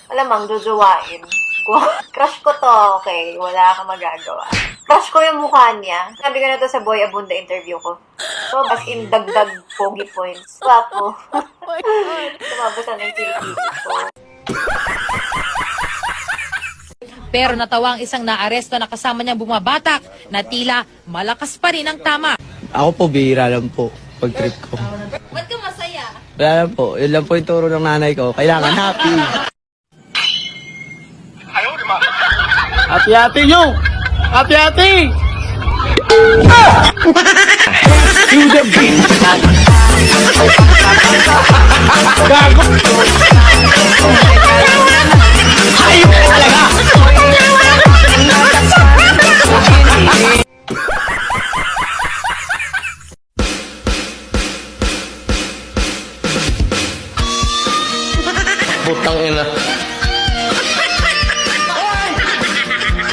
Malamang duduwain ko. Crush ko to, okay. Wala kang magagawa. Crush ko yung mukha niya. Sabi ko na to sa Boy Abunda interview ko. So, as in, dagdag pogi points. Wapo. Tumabasa na yung kilikili ko. Pero natawa ang isang naaresto na kasama niyang bumabatak na tila malakas pa rin ang tama. Ako po, bihira lang po pag trip ko. Ba't ka masaya? Wala lang po. Yun lang po yung turo ng nanay ko. Kailangan happy. Happy nyo! Happy! To the beat! Gago! Ayun talaga! Putang ina.